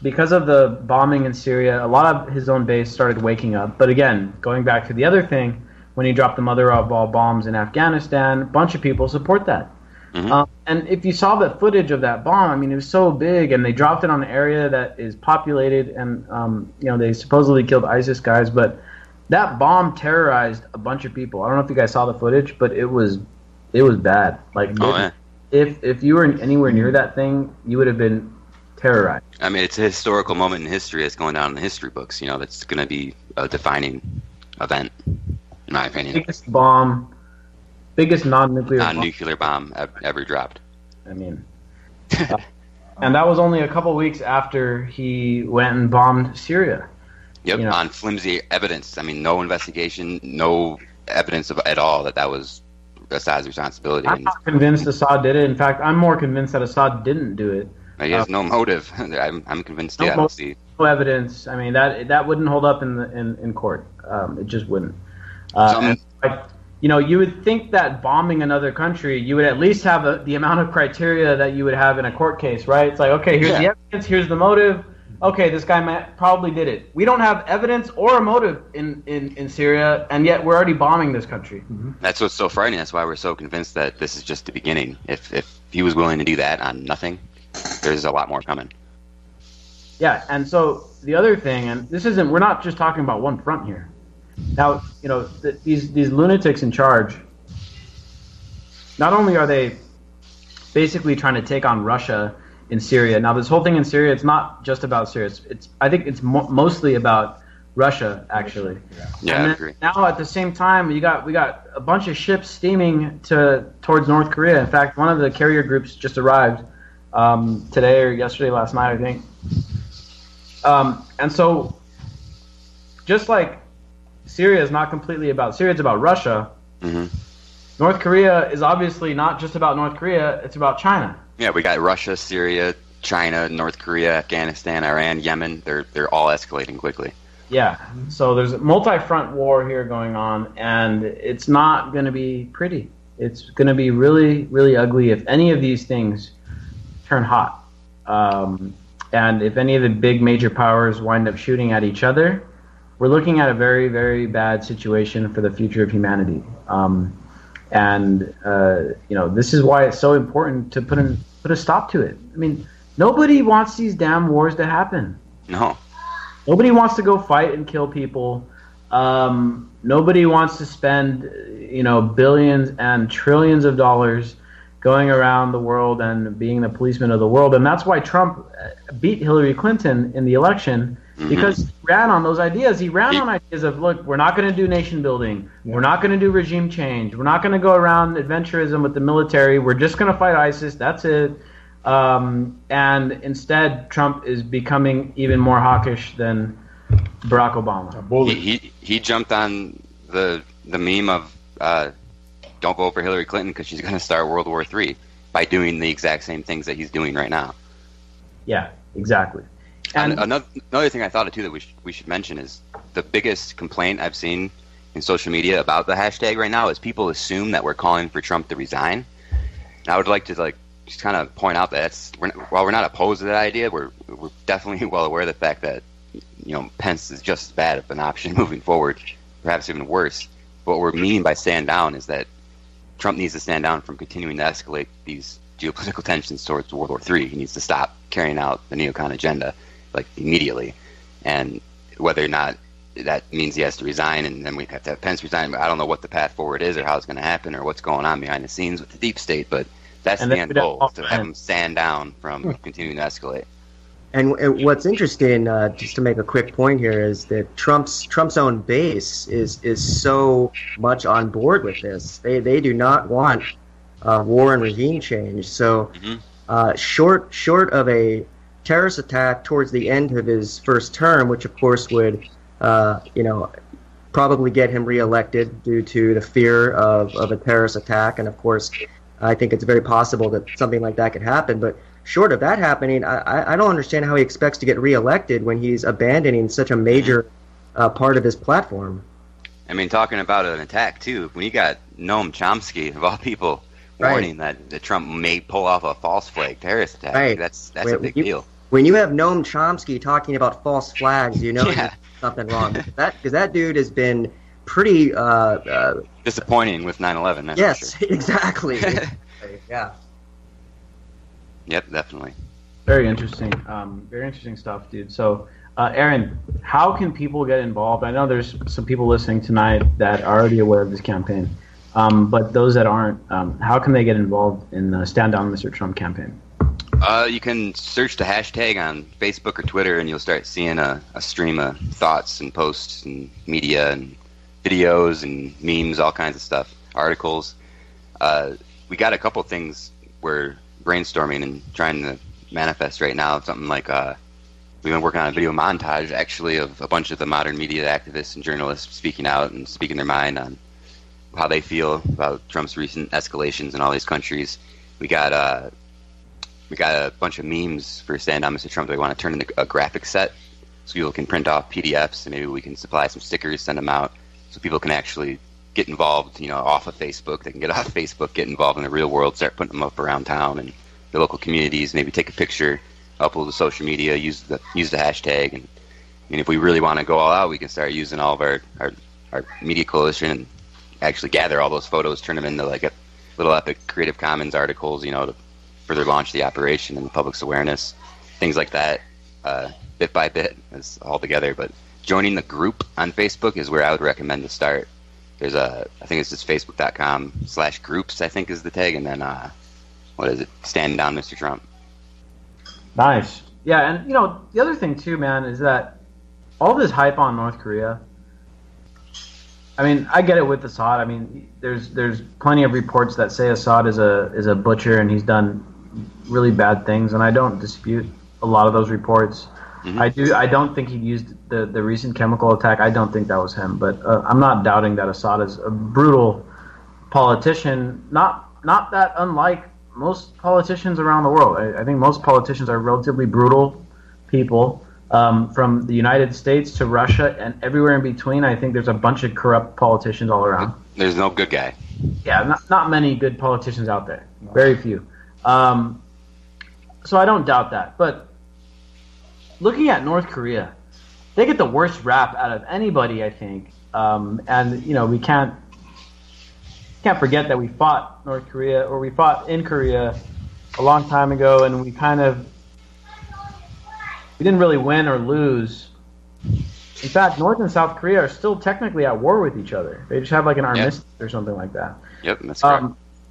because of the bombing in Syria, a lot of his own base started waking up. But again, going back to the other thing, when he dropped the mother of all bombs in Afghanistan, a bunch of people support that. And if you saw the footage of that bomb, I mean, it was so big, and they dropped it on an area that is populated, and they supposedly killed ISIS guys, but that bomb terrorized a bunch of people. I don't know if you guys saw the footage, but it was bad. Like, if you were anywhere near that thing, you would have been terrorized. I mean, it's a historical moment in history that's going down in the history books. That's going to be a defining event, in my opinion. Biggest non-nuclear bomb ever dropped. I mean, and that was only a couple weeks after he went and bombed Syria. Yep, on flimsy evidence. I mean, no investigation, no evidence at all that was Assad's responsibility. I'm not convinced Assad did it. In fact, I'm more convinced that Assad didn't do it. He has no motive. I'm convinced. No evidence. I mean, that wouldn't hold up in court. It just wouldn't. You would think that bombing another country, you would at least have the amount of criteria that you would have in a court case, right? It's like, okay, here's the evidence, here's the motive. Okay, this guy probably did it. We don't have evidence or a motive in Syria, and yet we're already bombing this country. That's what's so frightening. That's why we're so convinced that this is just the beginning. If he was willing to do that on nothing, there's a lot more coming. Yeah, and so the other thing, and we're not just talking about one front here. Now, these lunatics in charge, not only are they basically trying to take on Russia in Syria. Now, this whole thing in Syria, it's not just about Syria. I think it's mostly about Russia, actually. Yeah, I agree. Now, at the same time, we got a bunch of ships steaming towards North Korea. In fact, one of the carrier groups just arrived today or last night, I think. And so, just like Syria is not completely about Syria, it's about Russia. North Korea is obviously not just about North Korea, it's about China. Yeah, we got Russia, Syria, China, North Korea, Afghanistan, Iran, Yemen, they're all escalating quickly. Yeah, so there's a multi-front war here going on, and it's not going to be pretty. It's going to be really, really ugly if any of these things turn hot. And if any of the big major powers wind up shooting at each other, we're looking at a very, very bad situation for the future of humanity. This is why it's so important to put a stop to it. I mean, nobody wants these damn wars to happen. No. Nobody wants to go fight and kill people. Nobody wants to spend, billions and trillions of dollars going around the world and being the policeman of the world. And that's why Trump beat Hillary Clinton in the election, because he ran on those ideas. He ran on ideas of, look, we're not going to do nation building. We're not going to do regime change. We're not going to go around adventurism with the military. We're just going to fight ISIS. That's it. And instead, Trump is becoming even more hawkish than Barack Obama. He jumped on the meme of don't vote for Hillary Clinton because she's going to start World War III by doing the exact same things that he's doing right now. Yeah, exactly. And another thing I thought of too that we should mention is the biggest complaint I've seen in social media about the hashtag right now is people assume that we're calling for Trump to resign. And I would like to just kind of point out that while we're not opposed to that idea, we're definitely well aware of the fact that Pence is just as bad of an option moving forward, perhaps even worse. What we're meaning by stand down is that Trump needs to stand down from continuing to escalate these geopolitical tensions towards World War III. He needs to stop carrying out the neocon agenda immediately, and whether or not that means he has to resign and then we have to have Pence resign. I don't know what the path forward is or how it's going to happen or what's going on behind the scenes with the deep state, but that's the end goal, to have him stand down from continuing to escalate. And what's interesting, just to make a quick point here, is that Trump's own base is so much on board with this. They do not want war and regime change. So short of a terrorist attack towards the end of his first term, which of course would probably get him reelected due to the fear of a terrorist attack, and of course I think it's very possible that something like that could happen. But short of that happening, I don't understand how he expects to get reelected when he's abandoning such a major part of his platform. I mean, talking about an attack, too, when you got Noam Chomsky, of all people, warning that Trump may pull off a false flag terrorist attack, that's a big deal. When you have Noam Chomsky talking about false flags, there's something wrong. Because that dude has been pretty... disappointing with 9/11, yes, for sure. Exactly. Yeah. Yep, definitely. Very interesting. Very interesting stuff, dude. So, Aaron, how can people get involved? I know there's some people listening tonight that are already aware of this campaign, but those that aren't, how can they get involved in the Stand Down Mr. Trump campaign? You can search the hashtag on Facebook or Twitter, and you'll start seeing a stream of thoughts and posts and media and videos and memes, all kinds of stuff, articles. We got a couple things we're brainstorming and trying to manifest right now. Something like we've been working on a video montage, actually, of a bunch of the modern media activists and journalists speaking out and speaking their mind on how they feel about Trump's recent escalations in all these countries. We got a bunch of memes for Stand Down Mr. Trump that we want to turn into a graphic set, so people can print off PDFs, and maybe we can supply some stickers, send them out, so people can actually get involved, off of Facebook. They can get off Facebook, get involved in the real world, start putting them up around town and the local communities, maybe take a picture, upload to social media, use the hashtag. And if we really want to go all out, we can start using all of our media coalition and actually gather all those photos, turn them into a little epic Creative Commons articles, to further launch the operation and the public's awareness, things like that, bit by bit, is all together. But joining the group on Facebook is where I would recommend to start. There's I think it's just facebook.com/groups, I think is the tag, and then, Stand Down Mr. Trump. Nice. Yeah, and, the other thing, too, man, is that all this hype on North Korea, I mean, I get it with Assad. I mean, there's plenty of reports that say Assad is a butcher and he's done really bad things, and I don't dispute a lot of those reports. Mm-hmm. I don't think he used the recent chemical attack. I don't think that was him, but I'm not doubting that Assad is a brutal politician, not that unlike most politicians around the world. I think most politicians are relatively brutal people. From the United States to Russia and everywhere in between, I think there's a bunch of corrupt politicians all around. There's no good guy. Yeah, not many good politicians out there. Very few. So I don't doubt that. But looking at North Korea, they get the worst rap out of anybody, I think. And we can't forget that we fought North Korea, or we fought in Korea a long time ago, and we didn't really win or lose. In fact, North and South Korea are still technically at war with each other. They just have like an armistice or something like that. Yep, that's correct.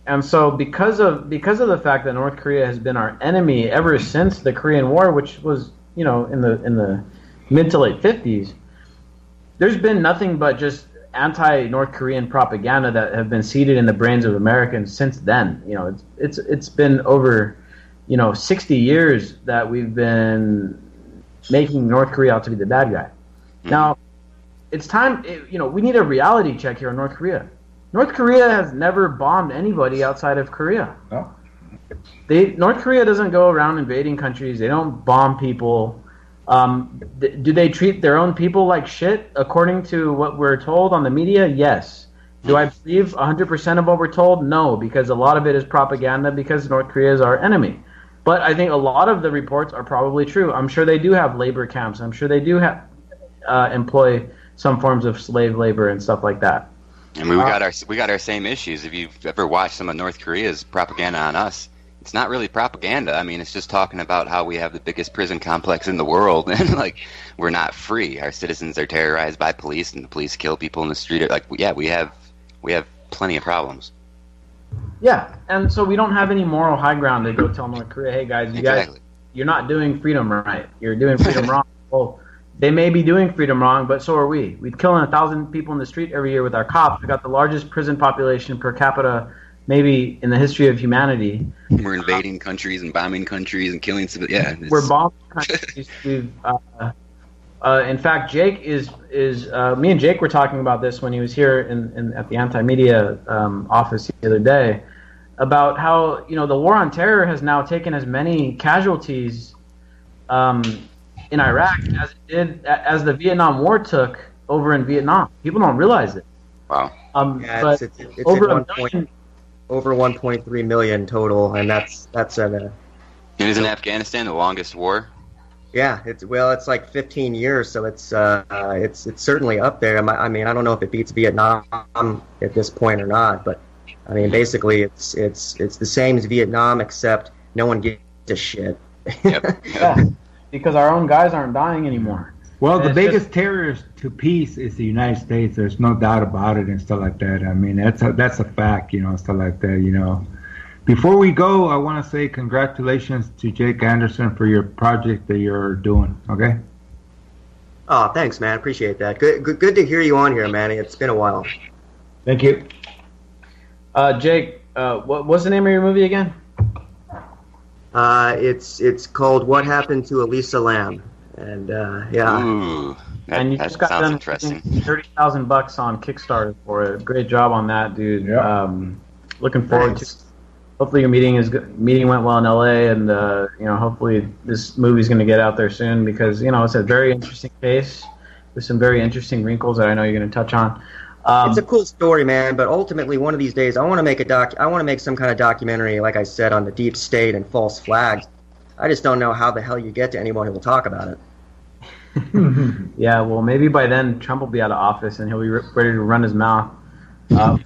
And so because of the fact that North Korea has been our enemy ever since the Korean War, which was in the mid to late 50s, there's been nothing but just anti-North Korean propaganda that have been seeded in the brains of Americans since then. It's been over 60 years that we've been making North Korea out to be the bad guy. Now, it's time, we need a reality check here on North Korea. North Korea has never bombed anybody outside of Korea. No. North Korea doesn't go around invading countries. They don't bomb people. Do they treat their own people like shit, according to what we're told on the media? Yes. Do I believe 100% of what we're told? No, because a lot of it is propaganda, because North Korea is our enemy. But I think a lot of the reports are probably true. I'm sure they do have labor camps. I'm sure they do have employ some forms of slave labor and stuff like that. I mean, we got our same issues. If you've ever watched some of North Korea's propaganda on us, it's not really propaganda. I mean, it's just talking about how we have the biggest prison complex in the world, and we're not free. Our citizens are terrorized by police, and the police kill people in the street. We have plenty of problems. Yeah, and so we don't have any moral high ground to go tell North Korea, hey guys, you're not doing freedom right. You're doing freedom wrong. Well, they may be doing freedom wrong, but so are we. We're killing 1,000 people in the street every year with our cops. We got the largest prison population per capita, maybe in the history of humanity. We're invading countries and bombing countries and killing civilians. Yeah, we're bombing countries. In fact, Jake is me and Jake were talking about this when he was here at the anti-media office the other day, about how the war on terror has now taken as many casualties in Iraq as the Vietnam War took over in Vietnam. People don't realize it. Wow. But it's over 1.3 million total, and that's And isn't Afghanistan the longest war? Yeah, it's like 15 years, so it's certainly up there. I mean, I don't know if it beats Vietnam at this point or not, but I mean, basically, it's the same as Vietnam, except no one gives a shit. Yep. Yeah, because our own guys aren't dying anymore. Well, the biggest terrorist to peace is the United States. There's no doubt about it and stuff like that. I mean, that's a fact, stuff like that, Before we go, I want to say congratulations to Jake Anderson for your project that you're doing, okay? Oh, thanks, man. Appreciate that. Good to hear you on here, man. It's been a while. Thank you. Jake, what's the name of your movie again? It's called What Happened to Elisa Lam. And, yeah. Ooh, and you that just got sounds done interesting. $30,000 on Kickstarter for it. Great job on that, dude. Yeah. Looking forward to. Hopefully your meeting went well in LA, and hopefully this movie's going to get out there soon, because it's a very interesting case with some very interesting wrinkles that I know you're going to touch on. It's a cool story, man. But ultimately, one of these days, I want to make some kind of documentary, like I said, on the deep state and false flags. I just don't know how the hell you get to anyone who will talk about it. Yeah, well, maybe by then Trump will be out of office and he'll be ready to run his mouth. Before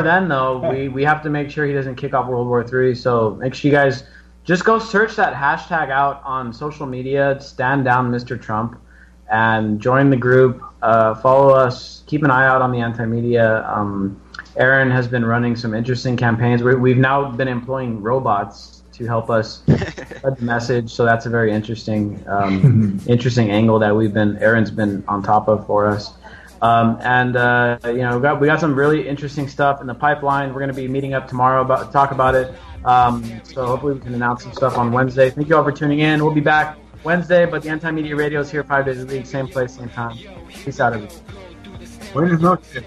then, though, we have to make sure he doesn't kick off World War III. So make sure you guys just go search that hashtag out on social media. Stand down, Mr. Trump, and join the group. Follow us. Keep an eye out on the anti-media. Aaron has been running some interesting campaigns. We've now been employing robots to help us spread the message. So that's a very interesting angle that Aaron's been on top of for us. We got some really interesting stuff in the pipeline. We're going to be meeting up tomorrow to talk about it. So hopefully we can announce some stuff on Wednesday. Thank you all for tuning in. We'll be back Wednesday, but the Anti-Media Radio is here 5 days a week, same place, same time. Peace out, everybody. Buenas noches.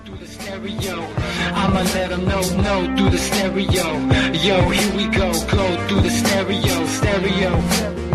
through the stereo. I'ma let them know through the stereo. Yo, here we go through the stereo.